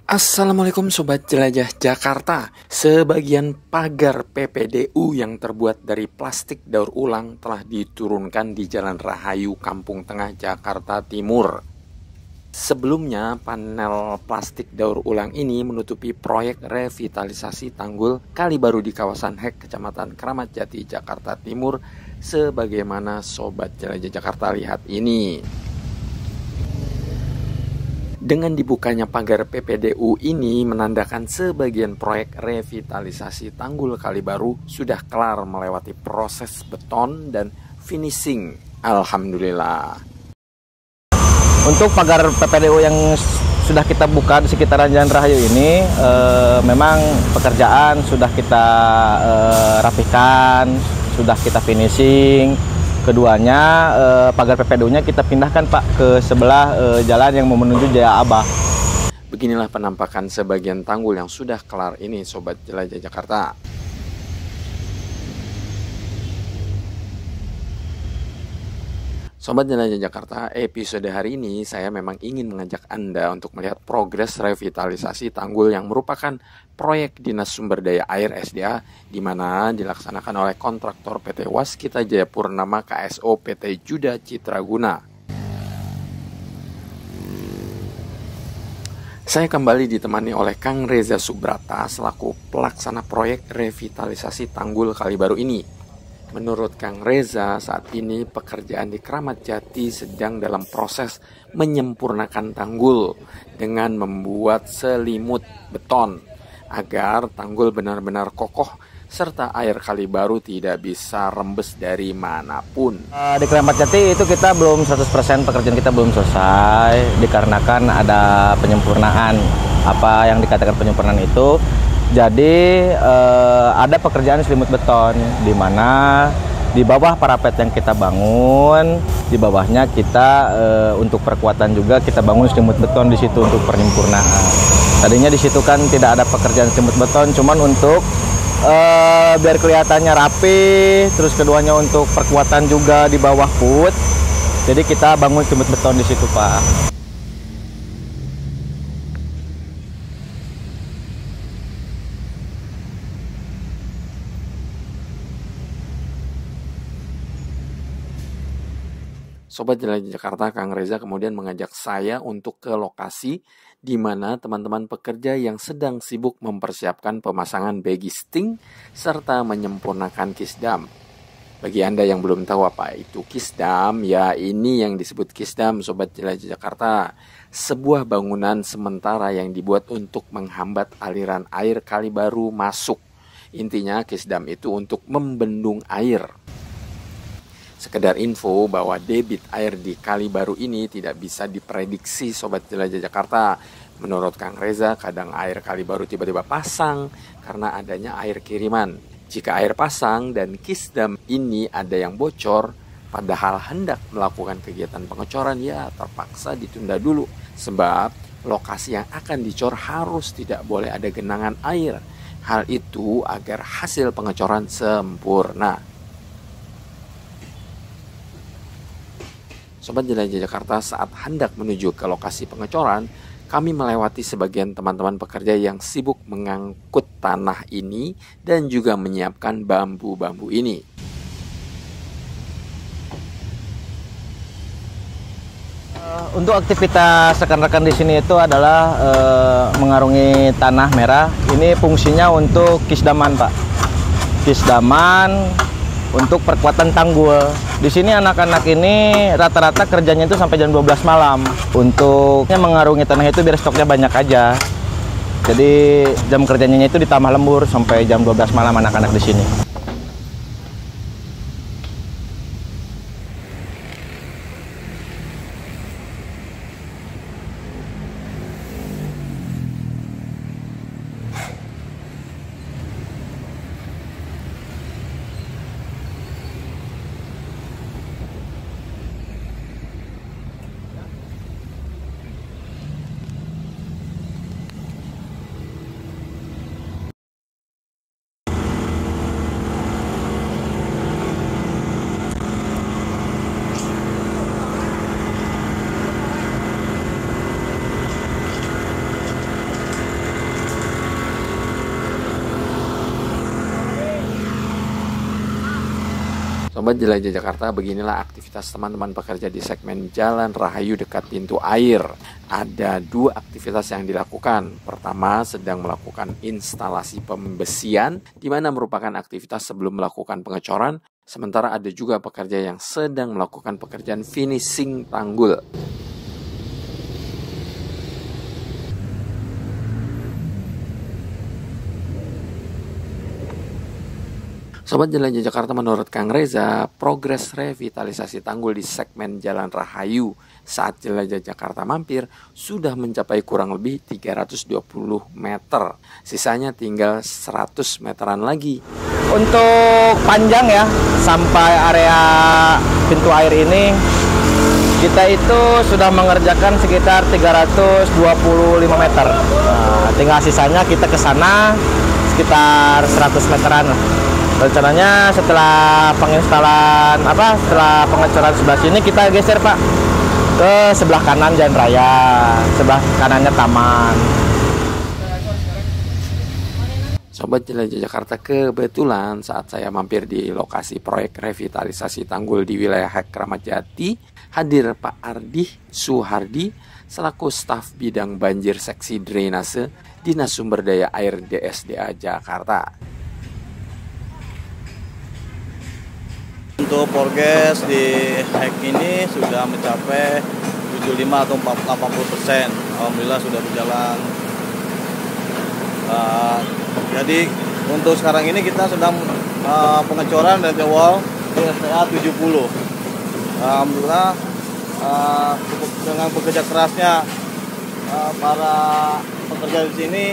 Assalamualaikum Sobat Jelajah Jakarta. Sebagian pagar PPDU yang terbuat dari plastik daur ulang telah diturunkan di Jalan Rahayu, Kampung Tengah, Jakarta Timur. Sebelumnya, panel plastik daur ulang ini menutupi proyek revitalisasi tanggul kali baru di kawasan Hek, Kecamatan Kramat Jati, Jakarta Timur, sebagaimana Sobat Jelajah Jakarta lihat ini. Dengan dibukanya pagar PPDU ini menandakan sebagian proyek revitalisasi tanggul kali baru sudah kelar melewati proses beton dan finishing. Alhamdulillah. Untuk pagar PPDU yang sudah kita buka di sekitaran Jalan Rahayu ini, memang pekerjaan sudah kita rapikan, sudah kita finishing. Keduanya, pagar PPDU-nya kita pindahkan Pak ke sebelah jalan yang mau menuju Jaya Abah. Beginilah penampakan sebagian tanggul yang sudah kelar ini, Sobat Jelajah Jakarta. Sobat Jelajah Jakarta, episode hari ini saya memang ingin mengajak Anda untuk melihat progres revitalisasi tanggul yang merupakan proyek Dinas Sumber Daya Air SDA, di mana dilaksanakan oleh kontraktor PT Waskita Jaya Purnama KSO PT Juda Citraguna. Saya kembali ditemani oleh Kang Reza Subrata selaku pelaksana proyek revitalisasi tanggul kali baru ini. Menurut Kang Reza, saat ini pekerjaan di Kramat Jati sedang dalam proses menyempurnakan tanggul dengan membuat selimut beton agar tanggul benar-benar kokoh serta air kali baru tidak bisa rembes dari manapun. Di Kramat Jati itu kita belum 100% pekerjaan kita belum selesai dikarenakan ada penyempurnaan. Apa yang dikatakan penyempurnaan itu? Jadi ada pekerjaan selimut beton di mana di bawah parapet yang kita bangun, di bawahnya kita untuk perkuatan juga kita bangun selimut beton di situ untuk penyempurnaan. Tadinya di situ kan tidak ada pekerjaan selimut beton, cuman untuk biar kelihatannya rapi, terus keduanya untuk perkuatan juga di bawah put. Jadi kita bangun selimut beton di situ, Pak. Sobat Jelajah Jakarta, Kang Reza kemudian mengajak saya untuk ke lokasi di mana teman-teman pekerja yang sedang sibuk mempersiapkan pemasangan bagisting serta menyempurnakan kisdam. Bagi Anda yang belum tahu apa itu kisdam, ya ini yang disebut kisdam, Sobat Jelajah Jakarta. Sebuah bangunan sementara yang dibuat untuk menghambat aliran air kali baru masuk. Intinya kisdam itu untuk membendung air. Sekedar info bahwa debit air di kali baru ini tidak bisa diprediksi, Sobat Jelajah Jakarta. Menurut Kang Reza, kadang air kali baru tiba-tiba pasang karena adanya air kiriman. Jika air pasang dan kisdam ini ada yang bocor, padahal hendak melakukan kegiatan pengecoran, ya terpaksa ditunda dulu. Sebab lokasi yang akan dicor harus tidak boleh ada genangan air. Hal itu agar hasil pengecoran sempurna. Sobat Jelajah Jakarta, saat hendak menuju ke lokasi pengecoran, kami melewati sebagian teman-teman pekerja yang sibuk mengangkut tanah ini dan juga menyiapkan bambu-bambu ini. Untuk aktivitas rekan-rekan di sini itu adalah mengarungi tanah merah. Ini fungsinya untuk kisdaman, Pak. Kisdaman untuk perkuatan tanggul. Di sini anak-anak ini rata-rata kerjanya itu sampai jam 12 malam. Untuk mengarungi tanah itu biar stoknya banyak aja. Jadi jam kerjanya itu ditambah lembur sampai jam 12 malam anak-anak di sini. Sobat Jelajah Jakarta, beginilah aktivitas teman-teman pekerja di segmen Jalan Rahayu dekat pintu air. Ada 2 aktivitas yang dilakukan. Pertama, sedang melakukan instalasi pembesian, di mana merupakan aktivitas sebelum melakukan pengecoran. Sementara ada juga pekerja yang sedang melakukan pekerjaan finishing tanggul. Sobat Jelajah Jakarta, menurut Kang Reza, progres revitalisasi tanggul di segmen Jalan Rahayu saat Jelajah Jakarta mampir sudah mencapai kurang lebih 320 meter. Sisanya tinggal 100 meteran lagi. Untuk panjang ya, sampai area pintu air ini, kita itu sudah mengerjakan sekitar 325 meter. Nah, tinggal sisanya kita ke sana sekitar 100 meteran lah. Rencananya setelah setelah pengecoran sebelah sini kita geser Pak ke sebelah kanan Jalan Raya, sebelah kanannya taman. Sobat Jelajah Jakarta, kebetulan saat saya mampir di lokasi proyek revitalisasi tanggul di wilayah Hek Kramat Jati, hadir Pak Ardih Suhardi selaku staf bidang banjir seksi drainase Dinas Sumber Daya Air DSDA Jakarta. Untuk progres di Hek ini sudah mencapai 75 atau 80%. Alhamdulillah sudah berjalan. Jadi untuk sekarang ini kita sedang pengecoran dari wall DSTA 70. Alhamdulillah dengan bekerja kerasnya para pekerja di sini,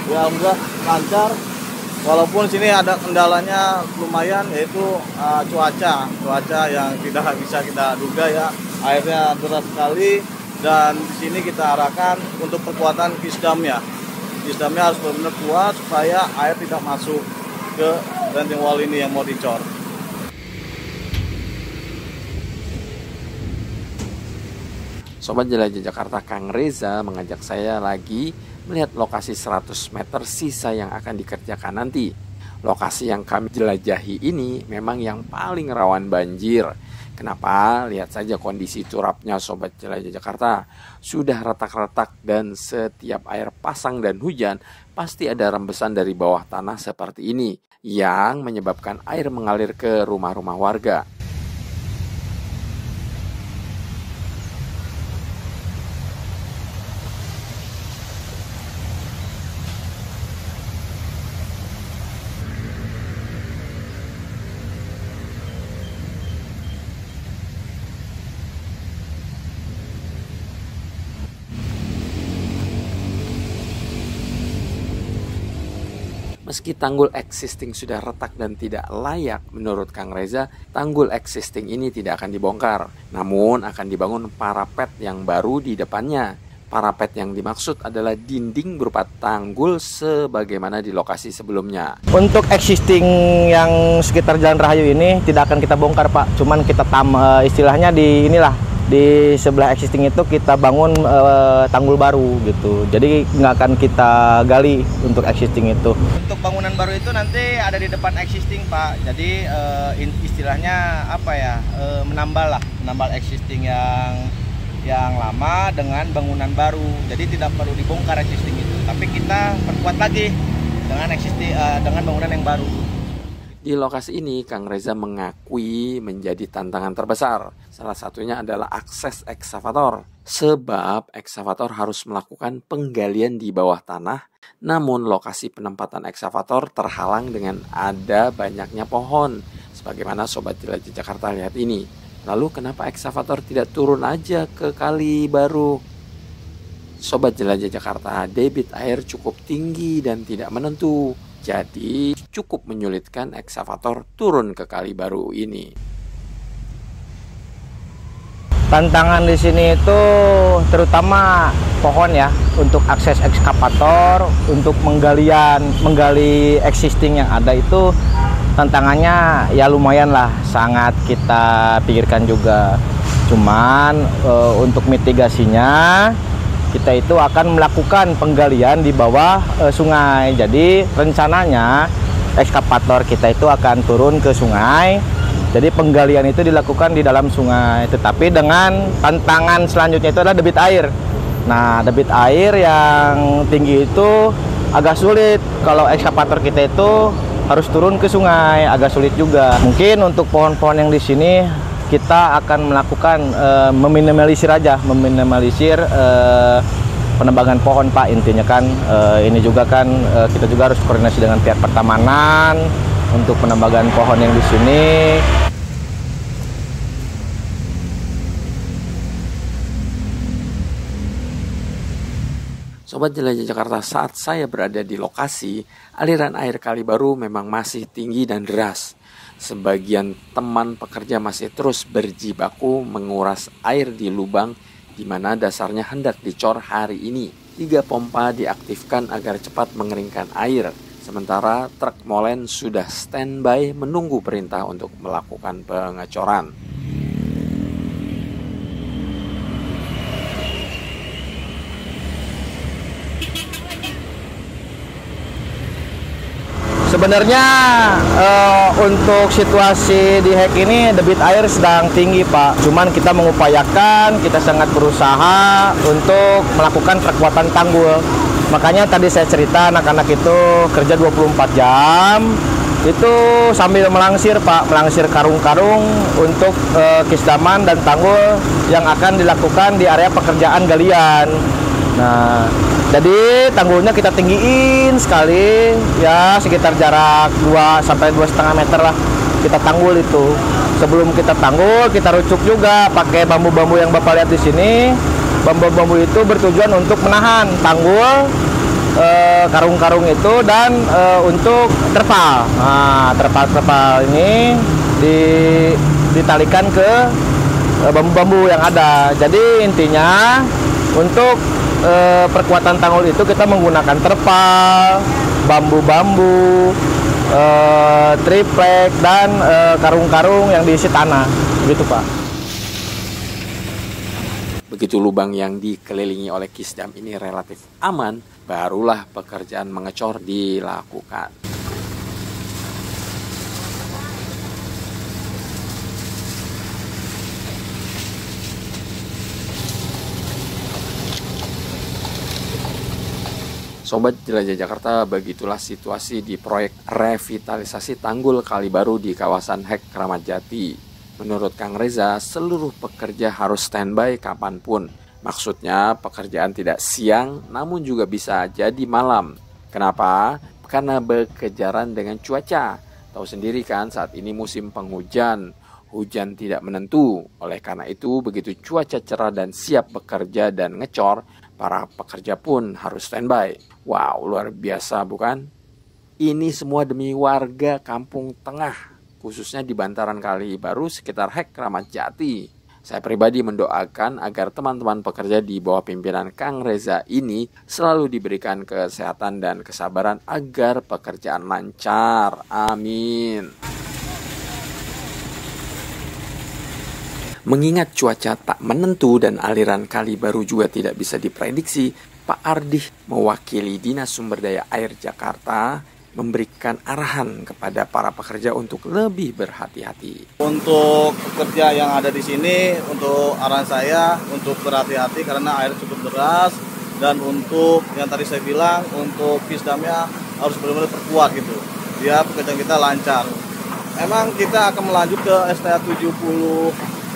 ya alhamdulillah lancar. Walaupun sini ada kendalanya lumayan, yaitu cuaca yang tidak bisa kita duga ya. Airnya deras sekali, dan di sini kita arahkan untuk perkuatan kisdamnya. Kisdamnya harus benar-benar kuat supaya air tidak masuk ke ranting wall ini yang mau dicor. Sobat Jelajah Jakarta, Kang Reza mengajak saya lagi melihat lokasi 100 meter sisa yang akan dikerjakan nanti. Lokasi yang kami jelajahi ini memang yang paling rawan banjir. Kenapa? Lihat saja kondisi turapnya Sobat Jelajah Jakarta. Sudah retak-retak dan setiap air pasang dan hujan pasti ada rembesan dari bawah tanah seperti ini yang menyebabkan air mengalir ke rumah-rumah warga. Meski tanggul existing sudah retak dan tidak layak, menurut Kang Reza, tanggul existing ini tidak akan dibongkar. Namun akan dibangun parapet yang baru di depannya. Parapet yang dimaksud adalah dinding berupa tanggul sebagaimana di lokasi sebelumnya. Untuk existing yang sekitar Jalan Rahayu ini tidak akan kita bongkar Pak, cuman kita istilahnya di sebelah existing itu kita bangun tanggul baru gitu. Jadi nggak akan kita gali untuk existing itu. Untuk bangunan baru itu nanti ada di depan existing Pak. Jadi istilahnya menambal existing yang lama dengan bangunan baru. Jadi tidak perlu dibongkar existing itu, tapi kita perkuat lagi dengan bangunan yang baru. Di lokasi ini, Kang Reza mengakui menjadi tantangan terbesar. Salah satunya adalah akses ekskavator. Sebab ekskavator harus melakukan penggalian di bawah tanah, namun lokasi penempatan ekskavator terhalang dengan ada banyaknya pohon. Sebagaimana Sobat Jelajah Jakarta lihat ini. Lalu kenapa ekskavator tidak turun aja ke kali baru? Sobat Jelajah Jakarta, debit air cukup tinggi dan tidak menentu. Jadi cukup menyulitkan ekskavator turun ke kali baru ini. Tantangan di sini itu terutama pohon ya, untuk akses ekskavator, untuk menggali existing yang ada itu tantangannya ya lumayan lah, sangat kita pikirkan juga. Cuman untuk mitigasinya kita itu akan melakukan penggalian di bawah sungai. Jadi rencananya ekskavator kita itu akan turun ke sungai. Jadi penggalian itu dilakukan di dalam sungai, tetapi dengan tantangan selanjutnya itu adalah debit air. Nah, debit air yang tinggi itu agak sulit. Kalau ekskavator kita itu harus turun ke sungai, agak sulit juga. Mungkin untuk pohon-pohon yang di sini kita akan melakukan meminimalisir penebangan pohon, Pak. Intinya kan ini juga kan kita juga harus koordinasi dengan pihak pertamanan untuk penebangan pohon yang di sini. Sobat Jelajah Jakarta, saat saya berada di lokasi, aliran air Kali Baru memang masih tinggi dan deras. Sebagian teman pekerja masih terus berjibaku menguras air di lubang di mana dasarnya hendak dicor hari ini. 3 pompa diaktifkan agar cepat mengeringkan air. Sementara truk molen sudah standby menunggu perintah untuk melakukan pengecoran. Sebenarnya untuk situasi di Hek ini debit air sedang tinggi, Pak. Cuman kita mengupayakan, kita sangat berusaha untuk melakukan perkuatan tanggul. Makanya tadi saya cerita anak-anak itu kerja 24 jam. Itu sambil melangsir, Pak, melangsir karung-karung untuk kisdaman dan tanggul yang akan dilakukan di area pekerjaan galian. Nah, jadi tanggulnya kita tinggiin sekali, ya sekitar jarak 2 sampai 2,5 meter lah kita tanggul itu. Sebelum kita tanggul, kita rucuk juga pakai bambu-bambu yang Bapak lihat di sini. Bambu-bambu itu bertujuan untuk menahan tanggul, karung-karung itu, dan untuk terpal. Nah, terpal-terpal ini ditalikan ke bambu-bambu yang ada. Jadi intinya untuk perkuatan tanggul itu kita menggunakan terpal, bambu-bambu, triplek, dan karung-karung yang diisi tanah, gitu, Pak. Begitu lubang yang dikelilingi oleh kisdam ini relatif aman, barulah pekerjaan mengecor dilakukan. Sobat Jelajah Jakarta, begitulah situasi di proyek revitalisasi tanggul Kali Baru di kawasan Hek Kramat Jati. Menurut Kang Reza, seluruh pekerja harus standby kapanpun. Maksudnya pekerjaan tidak siang, namun juga bisa jadi malam. Kenapa? Karena berkejaran dengan cuaca. Tahu sendiri kan, saat ini musim penghujan. Hujan tidak menentu. Oleh karena itu, begitu cuaca cerah dan siap bekerja dan ngecor, para pekerja pun harus standby. Wow, luar biasa bukan? Ini semua demi warga Kampung Tengah, khususnya di bantaran Kali Baru sekitar Hek Kramat Jati. Saya pribadi mendoakan agar teman-teman pekerja di bawah pimpinan Kang Reza ini selalu diberikan kesehatan dan kesabaran agar pekerjaan lancar. Amin. Mengingat cuaca tak menentu dan aliran Kali Baru juga tidak bisa diprediksi, Pak Ardih mewakili Dinas Sumber Daya Air Jakarta memberikan arahan kepada para pekerja untuk lebih berhati-hati. Untuk pekerja yang ada di sini, untuk arahan saya untuk berhati-hati karena air cukup deras, dan untuk yang tadi saya bilang untuk kisdamnya harus benar-benar perkuat gitu, biar pekerjaan kita lancar. Emang kita akan melanjut ke STA 70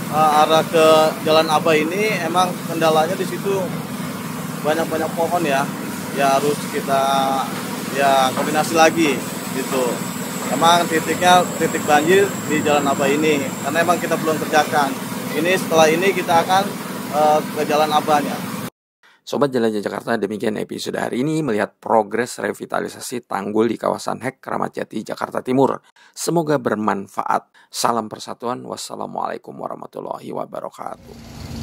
arah ke Jalan Aba ini, emang kendalanya di situ banyak pohon ya harus kita koordinasi lagi gitu. Emang titik banjir di Jalan Aba ini karena emang kita belum kerjakan. Ini setelah ini kita akan ke Jalan Abanya. Sobat Jelajah Jakarta, demikian episode hari ini melihat progres revitalisasi tanggul di kawasan Hek Kramat Jati, Jakarta Timur. Semoga bermanfaat. Salam persatuan. Wassalamualaikum warahmatullahi wabarakatuh.